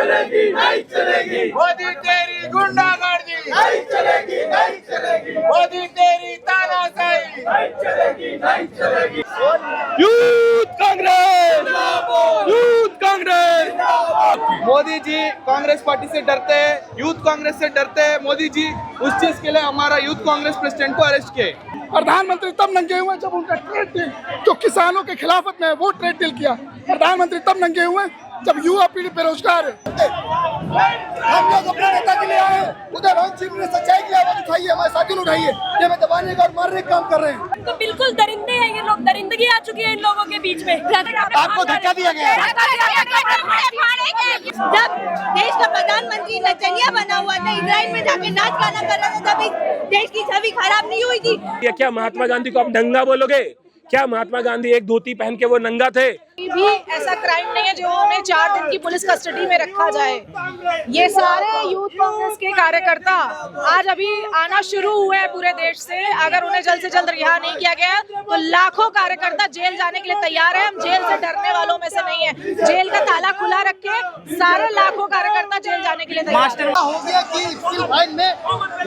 चलेगी नहीं चलेगी, मोदी तेरी गुंडागर्दी नहीं चलेगी नहीं चलेगी, मोदी तेरी तानाशाही नहीं चलेगी नहीं चलेगी। Youth Congress youth Congress. Modi ji Congress party से डरते हैं, यूथ कांग्रेस से डरते हैं। मोदी जी उस चीज के लिए हमारा यूथ कांग्रेस प्रेसिडेंट को अरेस्ट किए। प्रधानमंत्री तब नंगे हुए जब उनका ट्रेड डील जो किसानों के खिलाफत में है वो ट्रेड डील किया। प्रधानमंत्री तब नंगे हुए जब युवा पीढ़ी बेरोजगार है। हम लोग अपने नेता के लिए आए, उधर ने सच्चाई की आवाज उठाई है, हमारे साथी ने उठाई है। ये मैं दबाने का और मारने का काम कर रहे हैं। तो बिल्कुल दरिंदे हैं ये लोग, दरिंदगी आ चुकी है इन लोगों के बीच में। आपको धक्का दिया गया है। जब देश का प्रधानमंत्री नचनिया बना हुआ था, इजराइल में जाके नाच गाना कर रहा था, तब इस देश की छवि खराब नहीं हुई थी। ये क्या महात्मा गांधी को आप नंगा बोलोगे? क्या महात्मा गांधी एक धोती पहन के वो नंगा थे? भी ऐसा क्राइम नहीं है जो उन्हें 4 दिन की पुलिस कस्टडी में रखा जाए। ये सारे यूथ कांग्रेस के कार्यकर्ता आज अभी आना शुरू हुए हैं पूरे देश से। अगर उन्हें जल्द से जल्द रिहा नहीं किया गया तो लाखों कार्यकर्ता जेल जाने के लिए तैयार है। हम जेल से डरने वालों में से नहीं है। जेल का ताला खुला रख के सारे लाखों कार्यकर्ता जेल जाने के लिए तैयार है। हो गया कि फाइन में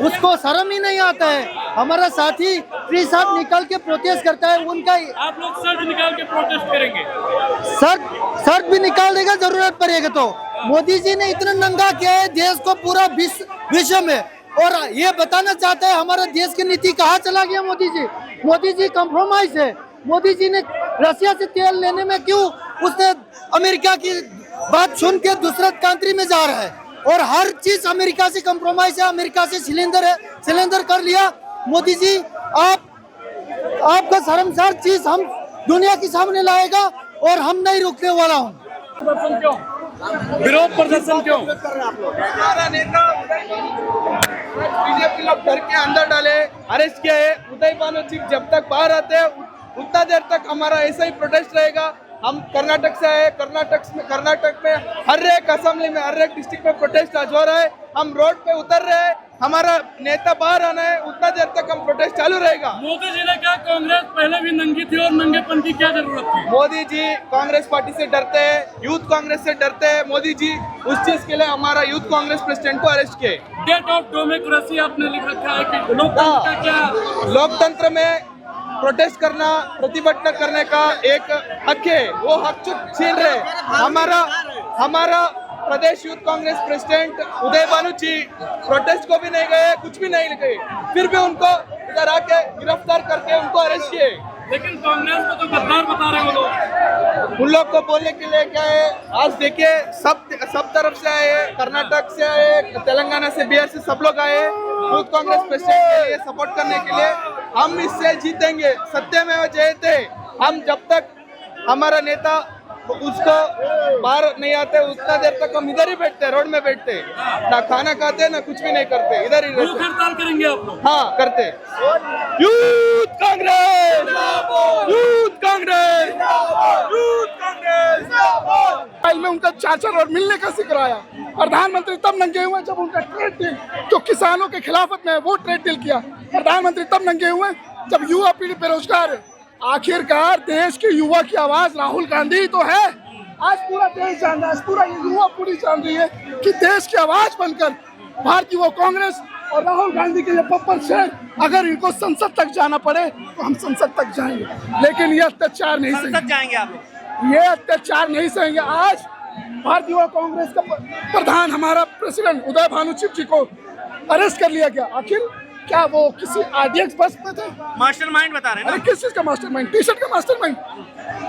उसको शर्म ही नहीं आता है। हमारा साथी फ्री शर्ट निकाल के प्रोटेस्ट करता है, उनका आप लोग शर्ट निकाल के प्रोटेस्ट करेंगे? शर्ट भी निकाल देगा जरूरत पड़ेगा तो। मोदी जी ने इतना नंगा किया है देश को पूरा विश्व में, और ये बताना चाहते हैं हमारा देश की नीति कहाँ चला गया। मोदी जी कॉम्प्रोमाइज है। मोदी जी ने रशिया से तेल लेने में क्यों उसने अमेरिका की बात सुन के दूसरा कंट्री में जा रहा है, और हर चीज अमेरिका से कॉम्प्रोमाइज है। अमेरिका से सिलेंडर कर लिया। मोदी जी आपका शर्मसार चीज हम दुनिया के सामने लाएगा और हम नहीं रुकने वाला हूँ। विरोध प्रदर्शन क्यों? हमारा नेता बीजेपी लोग घर के अंदर डाले, अरेस्ट किया है। उदय भानु चिप जब तक बाहर आते हैं उतना देर तक हमारा ऐसा ही प्रोटेस्ट रहेगा। हम कर्नाटक से आए, कर्नाटक में हर एक असेंबली में, हर एक डिस्ट्रिक्ट में प्रोटेस्ट आज हो रहा है। हम रोड पे उतर रहे हैं। हमारा नेता बाहर आना है, उतना देर तक हम प्रोटेस्ट चालू रहेगा। मोदी जी ने कहा कांग्रेस पहले भी नंगी थी और नंगेपन की क्या जरूरत थी? मोदी जी कांग्रेस पार्टी से डरते हैं, यूथ कांग्रेस से डरते हैं। मोदी जी उस चीज के लिए हमारा यूथ कांग्रेस प्रेसिडेंट को अरेस्ट किए। डेट ऑफ डेमोक्रेसी आपने लिख रखा है कि लोकतंत्र का क्या? लोकतंत्र में प्रोटेस्ट करना, प्रतिभटना करने का एक हक है, वो हक छीन रहे। हमारा प्रदेश यूथ कांग्रेस प्रेसिडेंट उदय भानु जी प्रोटेस्ट को भी नहीं गए, कुछ भी नहीं गए, फिर भी उनको इधर आके गिरफ्तार करके उनको अरेस्ट किए। लेकिन कांग्रेस को तो गद्दार बता रहे हो लोग। उन लोग को बोलने के लिए क्या है, आज देखिए सब तरफ से आए, कर्नाटक से आए, तेलंगाना से, बिहार से, सब लोग आए यूथ कांग्रेस प्रेसिडेंट के लिए सपोर्ट करने के लिए। हम इससे जीतेंगे, सत्यमेव जयते। हम जब तक हमारा नेता उसको बाहर नहीं आते उतना देर तक हम इधर ही बैठते, रोड में बैठते, ना खाना खाते ना कुछ भी नहीं करते, इधर ही रहते। हड़ताल करेंगे आप लोग? हाँ करते। Youth Congress youth Congress youth Congress. में उनका चाचा और मिलने का जिक्र आया। प्रधानमंत्री तब नंगे हुए जब उनका ट्रेड डील जो किसानों के खिलाफत में है वो ट्रेड डील किया। प्रधानमंत्री तब नंगे हुए जब युवा पीढ़ी बेरोजगार है। आखिरकार देश के युवा की आवाज राहुल गांधी तो है। आज पूरा देश जान रहा है, पूरा युवा पीढ़ी जान रही है कि देश की आवाज बनकर भारतीय युवा कांग्रेस और राहुल गांधी के लिए बब्बर शेर, अगर इनको संसद तक जाना पड़े तो हम संसद तक जाएंगे, लेकिन ये अत्याचार नहीं सहेंगे। ये अत्याचार नहीं सहेंगे। आज भारतीय युवा कांग्रेस का प्रधान हमारा प्रेसिडेंट उदय भानु चिप जी को अरेस्ट कर लिया गया। आखिर क्या वो किसी आरडीएक्स बस में थे? मास्टरमाइंड बता रहे हैं ना? अरे किस चीज का मास्टरमाइंड? टी-शर्ट का मास्टरमाइंड?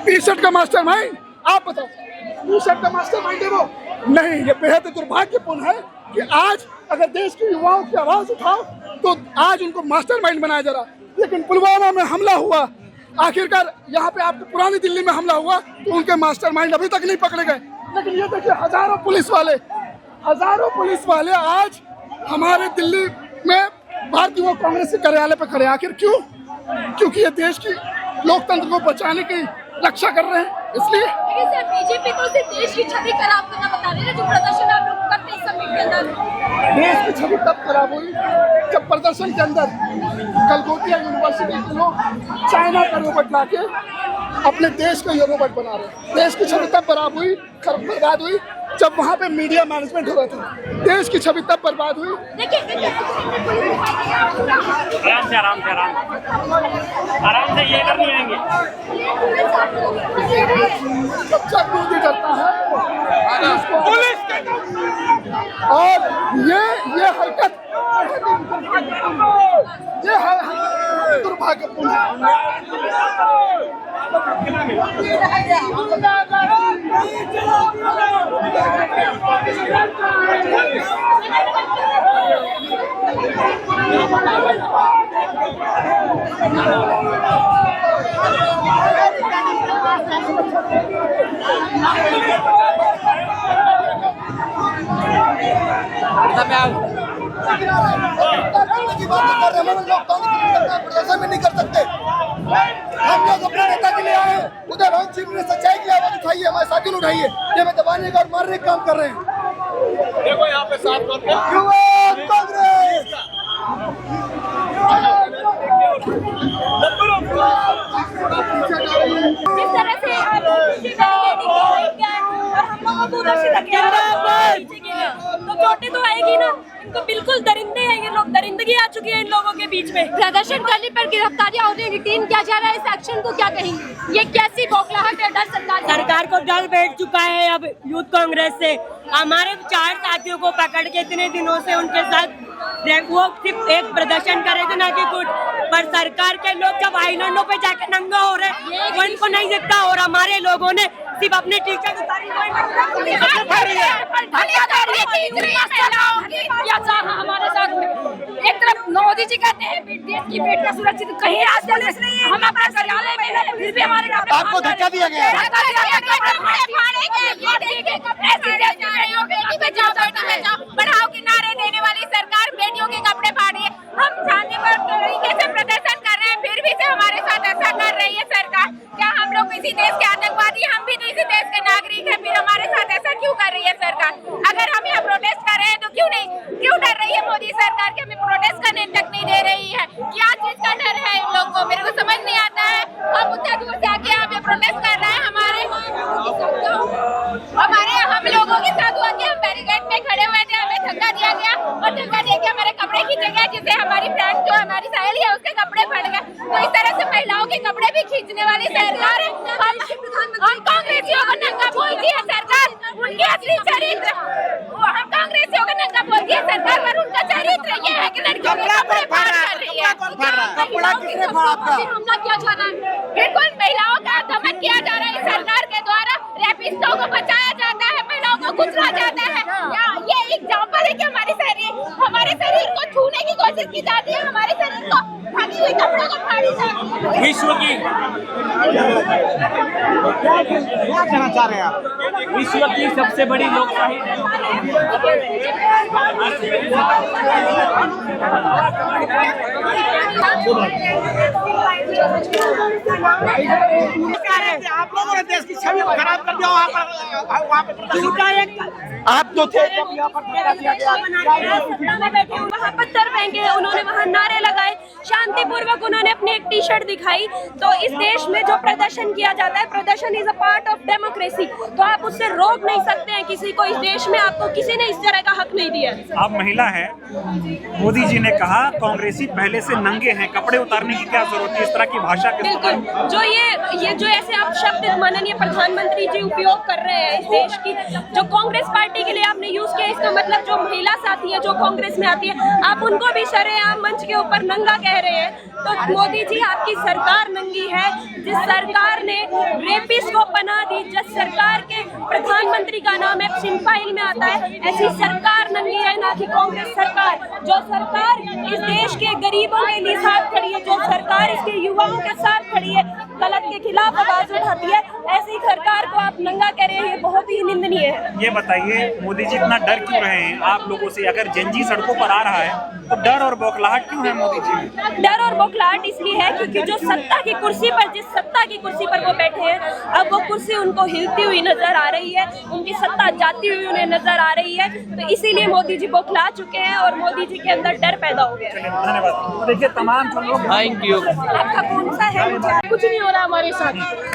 टी-शर्ट का मास्टरमाइंड आप बताओ। टी-शर्ट का मास्टरमाइंड है वो? नहीं। ये बेहद दुर्भाग्यपूर्ण है कि आज अगर देश के युवाओं की आवाज उठाओ तो आज उनको मास्टरमाइंड बनाया जा रहा। लेकिन पुलवामा में हमला हुआ, आखिरकार यहाँ पे आपको पुरानी दिल्ली में हमला हुआ तो उनके मास्टरमाइंड अभी तक नहीं पकड़े गए। लेकिन ये देखिए हजारों पुलिस वाले आज हमारे दिल्ली में भारतीय युवा कांग्रेस के कार्यालय पर खड़े। आखिर क्यों? क्योंकि ये देश की लोकतंत्र को बचाने की रक्षा कर रहे हैं, इसलिए। लेकिन सर बीजेपी तो सिर्फ देश की छवि खराब करना बता रहे हैं, जो प्रदर्शन आप लोग करते हैं समिट के अंदर। देश की छवि तब खराब हुई जब प्रदर्शन के अंदर कलकत्ता यूनिवर्सिटी के लोग चाइना का रोबोट लाके अपने देश का ये रोबोट बना रहे हैं। देश की छवि तब बर्बाद हुई जब वहाँ पे मीडिया मैनेजमेंट हो रहा था, देश की छवि तब बर्बाद हुई। आराम से ये करनी आएंगे। सबसे विरोधी करता है और ये हरकत दुर्भाग्यपूर्ण प्रदर्शन में नहीं कर सकते। हम लोग अपने नेता के लिए आए, उधर हम सिर्फ सच्चाई की आवाज उठाइए, हमारे साथियों ने उठाइए। ये मैं दबाने का और मारने का काम कर रहे हैं। देखो यहाँ पे साफ तौर पे युवा कांग्रेस जिस तरह से आप हम लोगों को उधर से धकेल रहे हैं, तो चोटें तो आएगी ना। इनको बिल्कुल दरिंदे हैं ये लोग, दरिंदगी आ चुकी है इन लोगों के बीच में। प्रदर्शन करने पर गिरफ्तारियां हो रही है, डिटेन किया जा रहा है। इस एक्शन को क्या कहेंगे? ये कैसी बौखलाहट है? डर सरकार को डर बैठ चुका है अब यूथ कांग्रेस से। हमारे 4 साथियों को पकड़ के इतने दिनों से उनके साथ वो सिर्फ एक प्रदर्शन कर रहे थे ना कि कुछ, पर सरकार के लोग जब आईलैंडों पे जाके नंगा हो रहे वो इनको नहीं दिखता। और हमारे लोगों ने सिर्फ अपनी टी-शर्ट उतारी हमारे साथ एक तरफ मोदी जी कहते हैं देश की बेटियां सुरक्षित, कहीं हम अपने कार्यालय में हैं, फिर भी हमारे आपको धक्का दिया गया है। बढ़ाओ के नारे देने वाली सरकार बेटियों के कपड़े फाड़ रही है। हम शांतिपूर्ण तरीके से प्रदर्शन कर रहे हैं, फिर भी से हमारे साथ ऐसा कर रही है सरकार। क्या हम लोग किसी देश के आतंकवादी? हम भी तो इसी देश के नागरिक हैं, फिर हमारे साथ ऐसा क्यों कर रही है सरकार? अगर हम यहाँ प्रोटेस्ट कर रहे हैं तो क्यों डर रही है मोदी सरकार के? हमें प्रोटेस्ट करने तक नहीं दे रही है। क्या चीज का डर है इन लोग को? मेरे को समझ नहीं आता है। हम उतना दूर से आके यहाँ पे प्रोटेस्ट कर रहे हैं, हमारे हम लोगों के साथ हुआ कि हम बैरिकेड पे खड़े हुए थे, हमें धक्का दिया गया और धक्का दे के हमारे कपड़े खींचे गए, जिससे हमारी फ्रेंड जो हमारी सहेली है उसके कपड़े फट गए। तो इस तरह से महिलाओं के कपड़े भी खींचने वाली सरकार है। हम कांग्रेसियों को नंगा बोलती है सरकार, उनके असली चरित्र। हम कांग्रेसियों को नंगा बोलती है सरकार, पर उनका चरित्र ये है कि लड़कियों के कपड़े फाड़ कर रही है। कपड़ा किसने फाड़ा आपका? हमला किया जा रहा है, बिल्कुल महिलाओं का दमन किया जा रहा है सरकार के द्वारा। रेपिस्टों को बचाया जाता है, महिलाओं को कुचला जाता है। ये एग्जाम्पल है कि हमारे शरीर को छूने की कोशिश की जाती है, हमारे शरीर को ढकी हुई कपड़ों को फाड़ी जाती है। विश्व की क्या कहना चाह रहे हैं आप? विश्व की सबसे बड़ी लोकशाही आप लोगों ने देश की छवि को खराब कर दिया। वहाँ पे आप जो थे वहाँ पत्थर फेंके, उन्होंने वहाँ नारे लगाए, शांतिपूर्वक उन्होंने अपनी एक टी-शर्ट दिखाई। तो इस देश में जो प्रदर्शन किया जाता है, प्रदर्शन is a part of democracy, तो आप उससे रोक नहीं सकते हैं किसी को। इस देश में आपको किसी ने इस तरह का हक नहीं दिया। आप महिला हैं, मोदी जी ने कहा कांग्रेसी पहले से नंगे हैं, कपड़े उतारने की क्या जरूरत है? इस तरह की भाषा के बिल्कुल, जो ये जो ऐसे आप शब्द माननीय प्रधानमंत्री जी उपयोग कर रहे हैं इस देश की, जो कांग्रेस पार्टी के लिए आपने यूज किया, इसका मतलब जो महिला साथी है जो कांग्रेस में आती है, आप उनको भी शरेआम मंच के ऊपर नंगा कह रहे हैं। तो मोदी जी, आपकी सरकार नंगी है। जिस सरकार ने रेपिस्ट को पनाह दी, जिस सरकार के प्रधानमंत्री का नाम एक्शन फाइल में आता है, ऐसी सरकार नंगी है, ना कि कांग्रेस सरकार। जो सरकार इस देश के गरीबों के लिए साथ खड़ी है, जो सरकार इसके युवाओं के साथ खड़ी है, गलत के खिलाफ आवाज उठाती है, ऐसी सरकार को आप नंगा कह रहे हैं, ये बहुत ही निंदनीय है। ये बताइए मोदी जी इतना डर क्यों रहे हैं आप लोगों से? अगर जनजी सड़कों पर आ रहा है तो डर और बौखलाहट क्यों है मोदी जी में? डर और बौखलाहट इसलिए है क्योंकि जो सत्ता की कुर्सी पर, जिस सत्ता की कुर्सी पर वो बैठे हैं, अब वो कुर्सी उनको हिलती हुई नजर आ रही है, उनकी सत्ता जाती हुई उन्हें नजर आ रही है। तो इसीलिए मोदी जी बौखला चुके हैं और मोदी जी के अंदर डर पैदा हो गया। धन्यवाद। देखिए तमाम जो लोग, थैंक यू। आपका कौन सा है? कुछ नहीं हो रहा हमारे साथ।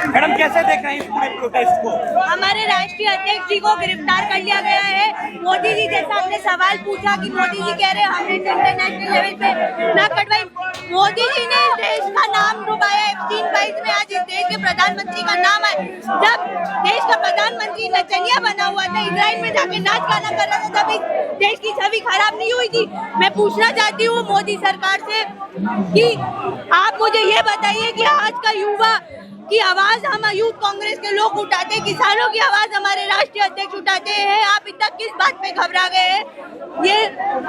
मैडम कैसे देख रहे हैं इस पूरे प्रोटेस्ट को? हमारे राष्ट्रीय अध्यक्ष जी को गिरफ्तार कर लिया गया है। मोदी जी जैसा आपने सवाल पूछा कि मोदी जी कह रहे हैं हमने इंटरनेशनल लेवल पे ना कटवाई, मोदी जी ने इस देश का नाम डुबाया है। 3/22 में आज इस देश के प्रधानमंत्री का नाम है। जब देश का प्रधानमंत्री नचनिया बना हुआ था, इजराइल में जाके नाच गाना कर रहा था, तब इस देश की छवि खराब नहीं हुई थी। मैं पूछना चाहती हूँ मोदी सरकार से कि आप मुझे ये बताइए कि आज का युवा की आवाज हम यूथ कांग्रेस के लोग उठाते हैं, किसानों की आवाज हमारे राष्ट्रीय अध्यक्ष उठाते हैं, आप इतना किस बात पे घबरा गए हैं? ये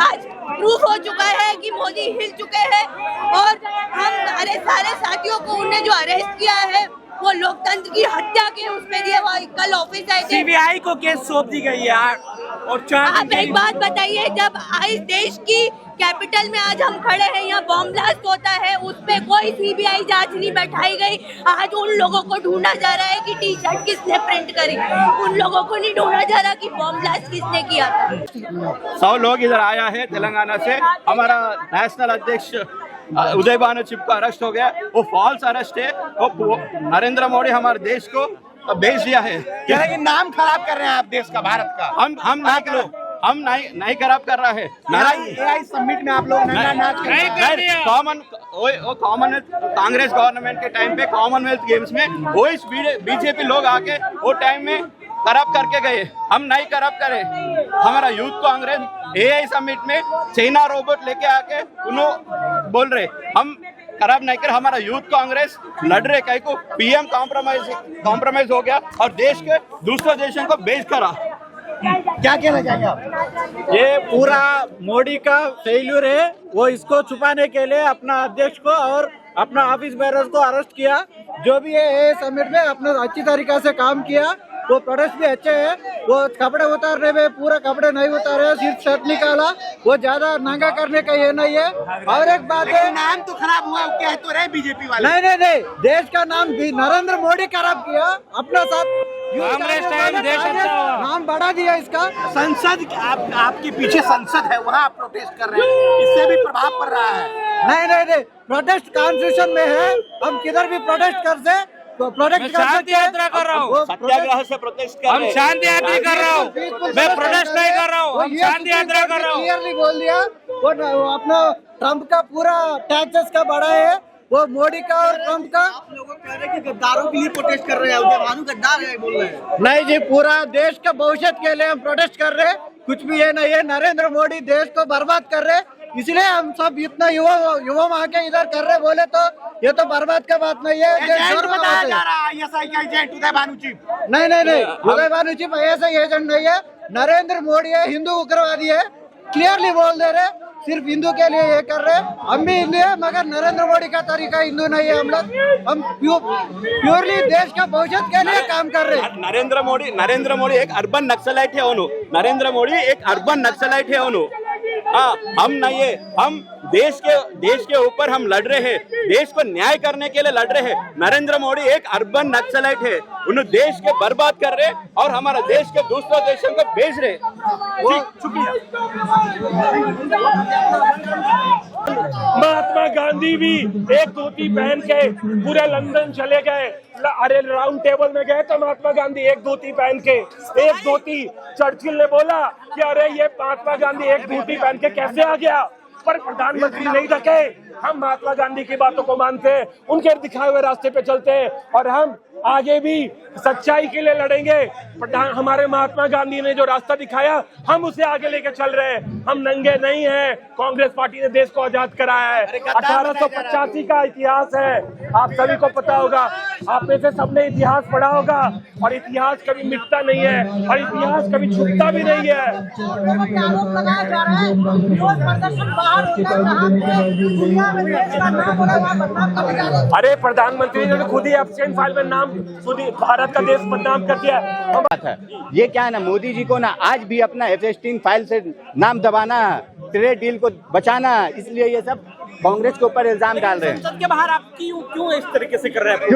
आज प्रूफ हो चुका है कि मोदी हिल चुके हैं और हमारे सारे साथियों को उन्हें जो अरेस्ट किया है वो लोकतंत्र की हत्या के उसके लिए वो कल ऑफिस आए थे। सीबीआई को केस सौंप दी गई यार। और आप एक बात बताइए, जब इस देश की कैपिटल में आज हम खड़े हैं, यहाँ बॉम्ब ब्लास्ट होता है, उस पे कोई सीबीआई जांच नहीं बैठाई गई। आज उन लोगों को ढूंढा जा रहा है कि टी शर्ट किसने प्रिंट करी, उन लोगों को नहीं ढूंढा जा रहा कि बॉम्ब ब्लास्ट किसने किया। 100 लोग इधर आया है तेलंगाना से। हमारा नेशनल अध्यक्ष उदय भानु चिप को अरेस्ट हो गया, वो फॉल्स अरेस्ट है। वो नरेंद्र मोदी हमारे देश को भेज दिया है। लेकिन नाम खराब कर रहे हैं आप देश का, भारत का। हम नहीं खराब कर रहा है। AI समिट में आप लोग कॉमनवेल्थ कांग्रेस गवर्नमेंट के टाइम पे कॉमनवेल्थ गेम्स में वो इस बीजेपी लोग आके वो टाइम में खराब करके गए। हम नहीं खराब करे। हमारा यूथ कांग्रेस AI समिट में चाइना रोबोट लेके आके उन्होंने बोल रहे हम खराब नहीं कर। हमारा यूथ कांग्रेस लड़ रहे कहीं को PM कॉम्प्रोमाइज हो गया और देश के दूसरे देशों को बेच करा। क्या कहना चाहेंगे आप? ये पूरा मोदी का फेल्यूर है। वो इसको छुपाने के लिए अपना अध्यक्ष को और अपना ऑफिस बेरर्स को अरेस्ट किया। जो भी है समिट में अपने अच्छी तरीके से काम किया। वो प्रोडक्ट्स भी अच्छे हैं। वो कपड़े उतारने में पूरा कपड़े नहीं उतारे, सिर्फ शर्ट निकाला। वो ज्यादा नंगा करने का ये नहीं है। और एक बात है, नाम तो खराब हुआ, क्या है तो रहे बीजेपी वाले। नहीं, देश का नाम भी नरेंद्र मोदी खराब किया अपना साथ। कांग्रेस टाइम देश अच्छा हुआ, नाम बढ़ा दिया इसका। संसद आपके पीछे संसद है, वहाँ आप प्रोटेस्ट कर रहे हैं, इससे भी प्रभाव पड़ रहा है। नहीं, प्रोटेस्ट कॉन्स्टिट्यूशन में है। हम किधर भी प्रोटेस्ट कर से प्रोटेस्ट शांति यात्रा कर रहा हूँ, सत्याग्रह से प्रोटेस्ट कर हम शांति यात्रा कर रहा हूँ, मैं प्रोटेस्ट नहीं कर रहा हूँ, हम शांति यात्रा कर रहा हूँ। क्लियरली बोल दिया। वो अपना ट्रम्प का पूरा टैक्सेस का बढ़ा है, वो मोदी का और ट्रम्प का। लोग कह रहे हैं कि गद्दारों के लिए प्रोटेस्ट कर रहे हैं, उदय भानु गद्दार है बोल रहे हैं। नहीं जी, पूरा देश का भविष्य के लिए हम प्रोटेस्ट कर रहे हैं। कुछ भी ये नहीं है। नरेंद्र मोदी देश को बर्बाद कर रहे, इसलिए हम सब इतना युवा आके इधर कर रहे। बोले तो ये तो बर्बाद का बात नहीं है। बताया जा रहा है ISI का एजेंट उदय भानु चिप। नहीं, उदय भानु चिप ऐसा एजेंट नहीं है। नरेंद्र मोदी है, हिंदू उग्रवादी है। क्लियरली बोल दे रहे, सिर्फ हिंदू के लिए ये कर रहे। हम भी हिंदू है, मगर नरेंद्र मोदी का तरीका हिंदू नहीं है। हम लोग हम प्योरली देश का भविष्य के लिए काम कर रहे हैं। नरेंद्र मोदी एक अर्बन नक्सलाइट है। नरेंद्र मोदी एक अर्बन नक्सलाइट है। हाँ, हम नहीं है। हम देश के ऊपर हम लड़ रहे हैं, देश को न्याय करने के लिए लड़ रहे हैं। नरेंद्र मोदी एक अर्बन नक्सलाइट है। उन्हें देश के बर्बाद कर रहे और हमारा देश के दूसरे देशों को भेज रहे। शुक्रिया। महात्मा गांधी भी एक धोती पहन के पूरे लंदन चले गए। अरे राउंड टेबल में गए तो महात्मा गांधी एक धोती पहन के, एक धोती। चर्चिल ने बोला कि अरे ये महात्मा गांधी एक धोती पहन के कैसे आ गया, पर प्रधानमंत्री नहीं रखे। हम महात्मा गांधी की बातों को मानते हैं, उनके दिखाए हुए रास्ते पे चलते हैं और हम आगे भी सच्चाई के लिए लड़ेंगे। हमारे महात्मा गांधी ने जो रास्ता दिखाया, हम उसे आगे लेके चल रहे हैं। हम नंगे नहीं हैं। कांग्रेस पार्टी ने देश को आजाद कराया है। 1885 का इतिहास है, आप सभी को पता होगा। आप में से सबने इतिहास पढ़ा होगा और इतिहास कभी मिटता नहीं है और इतिहास कभी छुपता भी नहीं है। अरे प्रधानमंत्री ने खुद ही एब्सेंट फाइल में नाम भारत का देश बदनाम कर दिया। ये क्या है ना, मोदी जी को ना आज भी अपना एब्सेंट फाइल से नाम दबाना, ट्रेड डील को बचाना, इसलिए ये सब कांग्रेस के ऊपर इल्जाम डाल रहे हैं। संसद के बाहर आप क्यों इस तरीके से कर रहे हैं?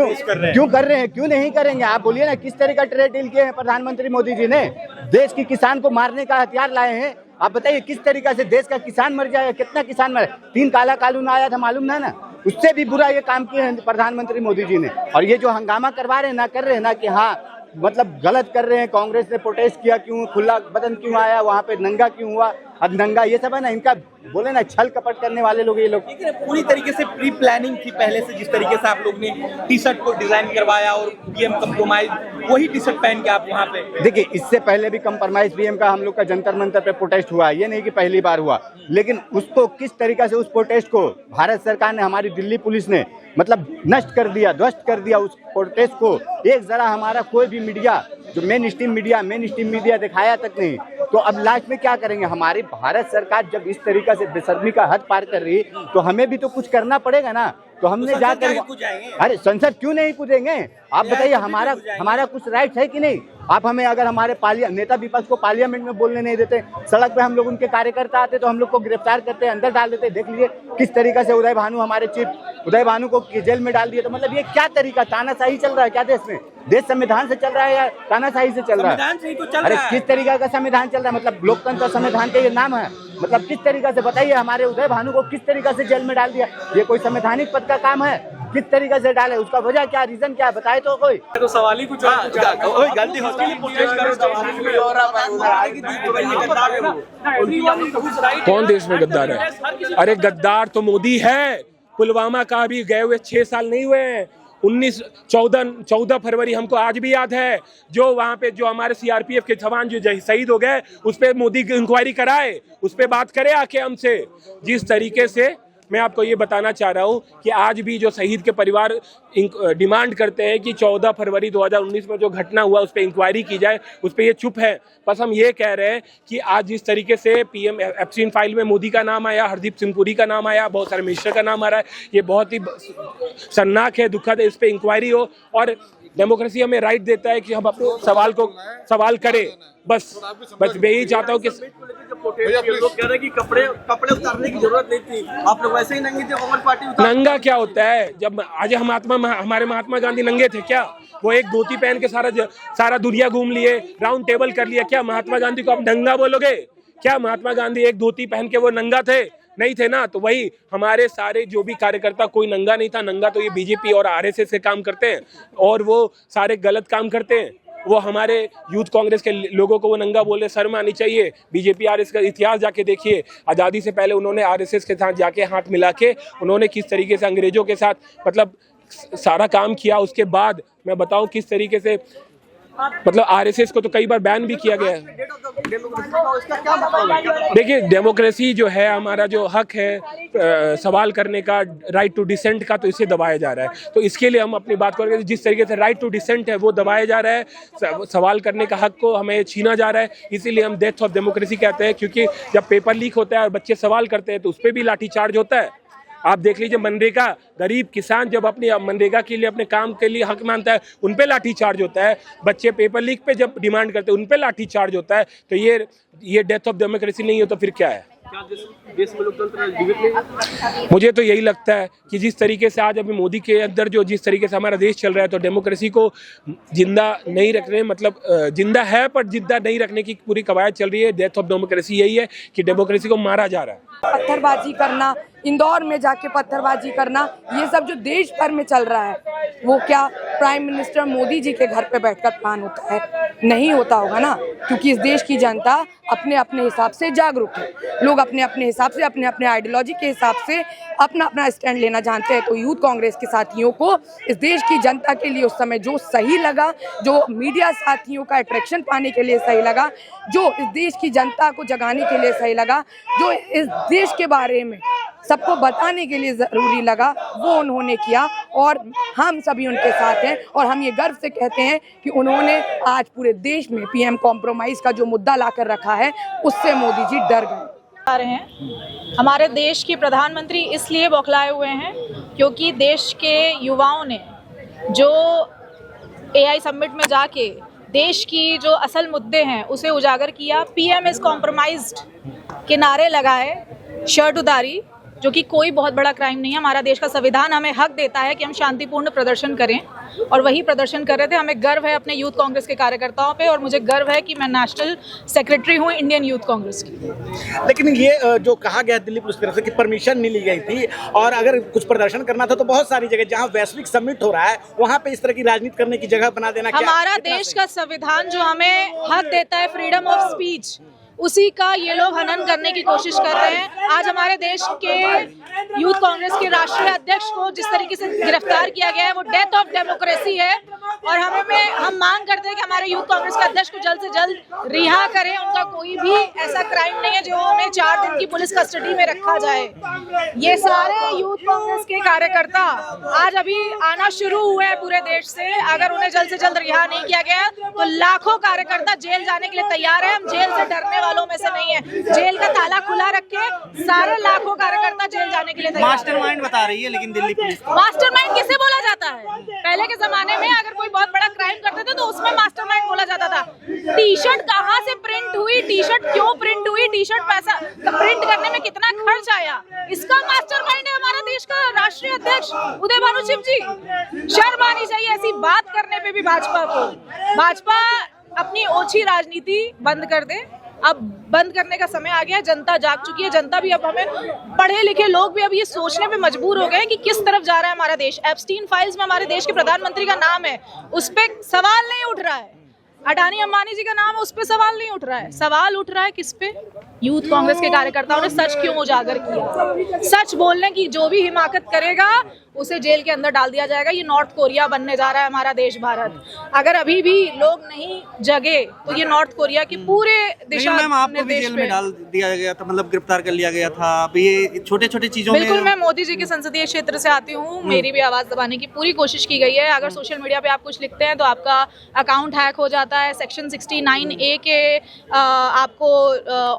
क्यों कर रहे हैं? क्यों नहीं करेंगे? आप बोलिए ना, किस तरह का ट्रेड डील किए हैं प्रधानमंत्री मोदी जी ने? देश के किसान को मारने का हथियार लाए हैं। आप बताइए किस तरीका से देश का किसान मर जाएगा? कितना किसान मर? 3 काला कानून आया था, मालूम ना? उससे भी बुरा ये काम किए हैं प्रधानमंत्री मोदी जी ने। और ये जो हंगामा करवा रहे हैं ना, कर रहे हैं ना कि हाँ मतलब गलत कर रहे हैं। कांग्रेस ने प्रोटेस्ट किया क्यों, खुला बदन क्यों आया, वहाँ पे नंगा क्यों हुआ, अब नंगा, ये सब है ना इनका बोले ना छल कपट करने वाले लोग ये लोग। पूरी तरीके से प्री प्लानिंग थी पहले से, जिस तरीके से आप लोग ने टी शर्ट को डिजाइन करवाया और पीएम कंप्रोमाइज वही टी शर्ट पहन के आप वहाँ पे। देखिए इससे पहले भी कंप्रोमाइज पीएम का हम लोग का जंतर मंतर पे प्रोटेस्ट हुआ, ये नहीं कि पहली बार हुआ, लेकिन उसको किस तरीके से उस प्रोटेस्ट को भारत सरकार ने, हमारी दिल्ली पुलिस ने मतलब नष्ट कर दिया, ध्वस्त कर दिया उस प्रोटेस्ट को। एक जरा हमारा कोई भी मीडिया, जो मेन स्ट्रीम मीडिया दिखाया तक नहीं। तो अब लास्ट में क्या करेंगे, हमारी भारत सरकार जब इस तरीके से बेशर्मी का हद पार कर रही है तो हमें भी तो कुछ करना पड़ेगा ना। तो हमने जाकर, अरे संसद क्यों नहीं कूदेंगे, आप बताइए, हमारा कुछ राइट है कि नहीं। आप हमें अगर हमारे नेता विपक्ष को पार्लियामेंट में बोलने नहीं देते, सड़क पे हम लोग उनके कार्यकर्ता आते तो हम लोग को गिरफ्तार करते, अंदर डाल देते। देख लीजिए किस तरीके से उदय भानु, हमारे चीफ उदय भानु को जेल में डाल दिए। तो मतलब ये क्या तरीका, तानाशाही चल रहा है क्या देश में? देश संविधान से चल रहा है या तानाशाही से चल रहा है? अरे किस तरीका का संविधान चल रहा है, मतलब लोकतंत्र संविधान का ये नाम है, मतलब किस तरीका से बताइए, हमारे उदय भानु को किस तरीका से जेल में डाल दिया। ये कोई संवैधानिक पद का काम है? किस तरीके से डाले, उसका वजह क्या, रीजन क्या, बताए तो कोई। तो सवाल ही कुछ गलती होती है। कौन देश में गद्दार है? अरे गद्दार तो मोदी है। पुलवामा का भी गए हुए 6 साल नहीं हुए हैं। 14 फरवरी हमको आज भी याद है, जो वहाँ पे जो हमारे सीआरपीएफ के जवान जो शहीद हो गए, उस पर मोदी इंक्वायरी कराए, उस पर बात करे आके हमसे। जिस तरीके से मैं आपको ये बताना चाह रहा हूँ कि आज भी जो शहीद के परिवार डिमांड करते हैं कि 14 फरवरी 2019 में जो घटना हुआ उस पर इंक्वायरी की जाए, उस पर ये चुप है। बस हम ये कह रहे हैं कि आज जिस तरीके से पीएम एब्स्टीन फाइल में मोदी का नाम आया, हरदीप सिंह पुरी का नाम आया, बहुत सारे मिनिस्टर का नाम आ रहा है, ये बहुत ही शर्मनाक है, दुखद है। इस पर इंक्वायरी हो और डेमोक्रेसी हमें राइट देता है कि हम अपने सवाल करें। बस मैं यही चाहता हूँ कि लोग कह रहे हैं कि कपड़े उतारने की जरूरत नहीं थी, आप लोग वैसे ही नंगे थे। कांग्रेस पार्टी नंगा क्या होता है? जब आज हमारे महात्मा गांधी नंगे थे क्या? वो एक धोती पहन के सारा दुनिया घूम लिए, राउंड टेबल कर लिया। क्या महात्मा गांधी को आप नंगा बोलोगे? क्या महात्मा गांधी एक धोती पहन के वो नंगा थे? नहीं थे ना। तो वही हमारे सारे जो भी कार्यकर्ता, कोई नंगा नहीं था। नंगा तो ये बीजेपी और आरएसएस से काम करते हैं और वो सारे गलत काम करते हैं। वो हमारे यूथ कांग्रेस के लोगों को वो नंगा बोल रहे, शर्म आनी चाहिए। बीजेपी आरएसएस का इतिहास जाके देखिए, आज़ादी से पहले उन्होंने आरएसएस के साथ जाके हाथ मिला के उन्होंने किस तरीके से अंग्रेजों के साथ मतलब सारा काम किया। उसके बाद मैं बताऊं किस तरीके से मतलब आरएसएस को तो कई बार बैन भी किया गया है। देखिए डेमोक्रेसी जो है, हमारा जो हक है सवाल करने का, राइट टू डिसेंट का, तो इसे दबाया जा रहा है। तो इसके लिए हम अपनी बात करेंगे, जिस तरीके से राइट टू डिसेंट है वो दबाया जा रहा है, सवाल करने का हक को हमें छीना जा रहा है। इसीलिए हम डेथ ऑफ डेमोक्रेसी कहते हैं, क्योंकि जब पेपर लीक होता है और बच्चे सवाल करते हैं तो उस पर भी लाठीचार्ज होता है। आप देख लीजिए मनरेगा, गरीब किसान जब अपनी मनरेगा के लिए अपने काम के लिए हक मानता है, उन पे लाठी चार्ज होता है। बच्चे पेपर लीक पे जब डिमांड करते हैं उन पे लाठी चार्ज होता है। तो ये डेथ ऑफ डेमोक्रेसी नहीं हो तो फिर क्या है? देश में लोकतंत्र जीवित नहीं? मुझे तो यही लगता है कि जिस तरीके से आज अभी मोदी के अंदर जो जिस तरीके से हमारा देश चल रहा है, तो डेमोक्रेसी को जिंदा नहीं रखने, मतलब जिंदा है पर जिंदा नहीं रखने की पूरी कवायद चल रही है। डेथ ऑफ डेमोक्रेसी यही है कि डेमोक्रेसी को मारा जा रहा है। पत्थरबाजी करना, इंदौर में जाके पत्थरबाजी करना, ये सब जो देश भर में चल रहा है, वो क्या प्राइम मिनिस्टर मोदी जी के घर पे बैठकर प्लान होता है? नहीं होता होगा ना, क्योंकि इस देश की जनता अपने अपने हिसाब से जागरूक है। लोग अपने अपने हिसाब से, अपने अपने आइडियोलॉजी के हिसाब से अपना अपना स्टैंड लेना जानते हैं। तो यूथ कांग्रेस के साथियों को इस देश की जनता के लिए उस समय जो सही लगा, जो मीडिया साथियों का अट्रैक्शन पाने के लिए सही लगा, जो इस देश की जनता को जगाने के लिए सही लगा, जो इस देश के बारे में सबको बताने के लिए ज़रूरी लगा, वो उन्होंने किया और हम सभी उनके साथ हैं। और हम ये गर्व से कहते हैं कि उन्होंने आज पूरे देश में पीएम कॉम्प्रोमाइज का जो मुद्दा लाकर रखा है, उससे मोदी जी डर गए। आ रहे हैं हमारे देश के प्रधानमंत्री इसलिए बौखलाए हुए हैं क्योंकि देश के युवाओं ने जो AI समिट में जाके देश की जो असल मुद्दे हैं उसे उजागर किया। पीएम इज कॉम्प्रोमाइज्ड के नारे लगाए, शर्ट उतारी जो कि कोई बहुत बड़ा क्राइम नहीं है। हमारा देश का संविधान हमें हक देता है कि हम शांतिपूर्ण प्रदर्शन करें और वही प्रदर्शन कर रहे थे। हमें गर्व है अपने यूथ कांग्रेस के कार्यकर्ताओं पे और मुझे गर्व है कि मैं नेशनल सेक्रेटरी हूँ इंडियन यूथ कांग्रेस की। लेकिन ये जो कहा गया दिल्ली पुलिस की तरफ से कि परमिशन नहीं ली गई थी और अगर कुछ प्रदर्शन करना था तो बहुत सारी जगह जहां वैश्विक समिट हो रहा है वहां पे इस तरह की राजनीति करने की जगह बना देना हमारा देश का संविधान जो हमें हक देता है फ्रीडम ऑफ स्पीच, उसी का ये लोग हनन करने की कोशिश कर रहे हैं। आज हमारे देश के यूथ कांग्रेस के राष्ट्रीय अध्यक्ष को जिस तरीके से गिरफ्तार किया गया है वो डेथ ऑफ डेमोक्रेसी है और हम मांग करते हैं कि हमारे यूथ कांग्रेस के अध्यक्ष को जल्द से जल्द रिहा करें। उनका कोई भी ऐसा क्राइम नहीं है जो उन्हें 4 दिन की पुलिस कस्टडी में रखा जाए। ये सारे यूथ कांग्रेस के कार्यकर्ता आज अभी आना शुरू हुए हैं पूरे देश से। अगर उन्हें जल्द से जल्द रिहा नहीं किया गया तो लाखों कार्यकर्ता जेल जाने के लिए तैयार है। हम जेल से डरने वालों में से नहीं है। जेल का ताला खुला रख के सारे लाखों कार्यकर्ता जेल जाने के लिए तैयार। मास्टरमाइंड बता रही है लेकिन दिल्ली पुलिस मास्टरमाइंड किसे बोला जाता है? पहले के जमाने में अगर कोई बहुत बड़ा क्राइम करते थे तो उसमें मास्टरमाइंड बोला जाता था। टी शर्ट कहाँ से प्रिंट हुई, टी शर्ट क्यों प्रिंट हुई, टी शर्ट पैसा प्रिंट करने में कितना खर्च आया, इसका मास्टरमाइंड है हमारा देश का राष्ट्रीय अध्यक्ष उदय भानु शिव जी। शर्म आनी चाहिए ऐसी बात करने पे भी भाजपा को। भाजपा अपनी ओछी राजनीति बंद कर दे। अब बंद करने का समय आ गया है। जनता जाग चुकी है। जनता भी अब हमें पढ़े लिखे लोग भी अब ये सोचने पे मजबूर हो गए कि किस तरफ जा रहा है हमारा देश। एप्स्टीन फाइल्स में हमारे देश के प्रधानमंत्री का नाम है, उस पर सवाल नहीं उठ रहा है। अडानी अंबानी जी का नाम है, उस पर सवाल नहीं उठ रहा है। सवाल उठ रहा है किस पे? यूथ कांग्रेस के कार्यकर्ताओं ने सच क्यों उजागर किया? सच बोलने की जो भी हिमाकत करेगा उसे जेल के अंदर डाल दिया जाएगा। ये नॉर्थ कोरिया बनने जा रहा है हमारा देश भारत। अगर अभी भी लोग नहीं जगे तो ये नॉर्थ कोरिया की पूरे दिशा आपको भी जेल में डाल दिया गया था, मतलब गिरफ्तार कर लिया गया था। अभी ये छोटे छोटे चीजों में बिल्कुल मैं मोदी जी के संसदीय क्षेत्र से आती हूँ। मेरी भी आवाज दबाने की पूरी कोशिश की गई है। अगर सोशल मीडिया पे आप कुछ लिखते हैं तो आपका अकाउंट हैक हो जाता है। सेक्शन 69A के आपको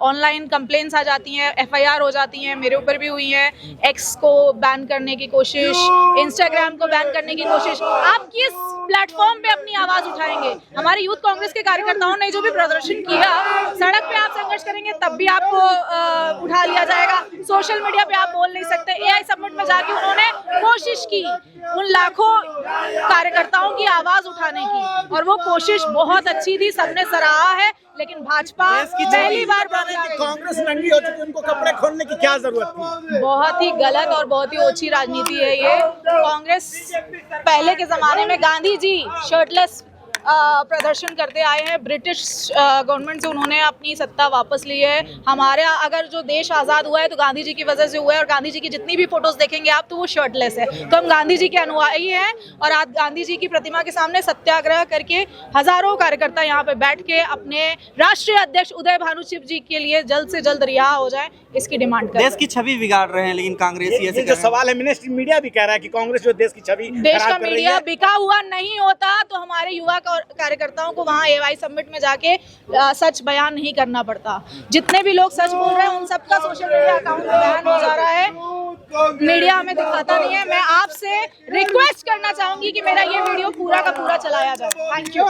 ऑनलाइन कंप्लेंट्स आ जाती हैं, FIR हो जाती हैं। मेरे ऊपर भी हुई है। एक्स को बैन करने की कोशिश, इंस्टाग्राम को बैन करने की कोशिश। आप किस प्लेटफॉर्म पे अपनी आवाज उठाएंगे? हमारे यूथ कांग्रेस के कार्यकर्ताओं ने जो भी प्रदर्शन किया, सड़क पे आप संघर्ष करेंगे तब भी आपको उठा लिया जाएगा। सोशल मीडिया पे आप बोल नहीं सकते। AI समिट में जाके उन्होंने कोशिश की उन लाखों कार्यकर्ताओं की आवाज उठाने की और वो कोशिश बहुत अच्छी थी, सबने सराहा है। लेकिन भाजपा पहली बार कांग्रेस नंगी हो चुकी, उनको कपड़े खोलने की क्या जरूरत थी? बहुत ही गलत और बहुत ही ओछी राजनीति है ये। कांग्रेस पहले के जमाने में गांधी जी शर्टलेस प्रदर्शन करते आए हैं। ब्रिटिश गवर्नमेंट से उन्होंने अपनी सत्ता वापस ली है। हमारा अगर जो देश आज़ाद हुआ है तो गांधी जी की वजह से हुआ है और गांधी जी की जितनी भी फोटोज देखेंगे आप तो वो शर्टलेस है। तो हम गांधी जी के अनुयायी हैं और आज गांधी जी की प्रतिमा के सामने सत्याग्रह करके हजारों कार्यकर्ता यहाँ पे बैठ के अपने राष्ट्रीय अध्यक्ष उदय भानु शिव जी के लिए जल्द से जल्द रिहा हो जाए, इसकी डिमांड कर। देश की छवि बिगाड़ रहे हैं लेकिन कांग्रेस ये जो सवाल है, मिनिस्ट्री मीडिया भी कह रहा है कि कांग्रेस जो देश की छवि देश का मीडिया बिका हुआ नहीं होता तो हमारे युवा कार्यकर्ताओं को वहाँ AI समिट में जाके सच बयान नहीं करना पड़ता। जितने भी लोग सच बोल रहे हैं उन सबका सोशल मीडिया अकाउंट बैन हो जा रहा है। मीडिया हमें दिखाता नहीं है। मैं आपसे रिक्वेस्ट करना चाहूंगी कि मेरा ये वीडियो पूरा का पूरा चलाया जाए। Thank you.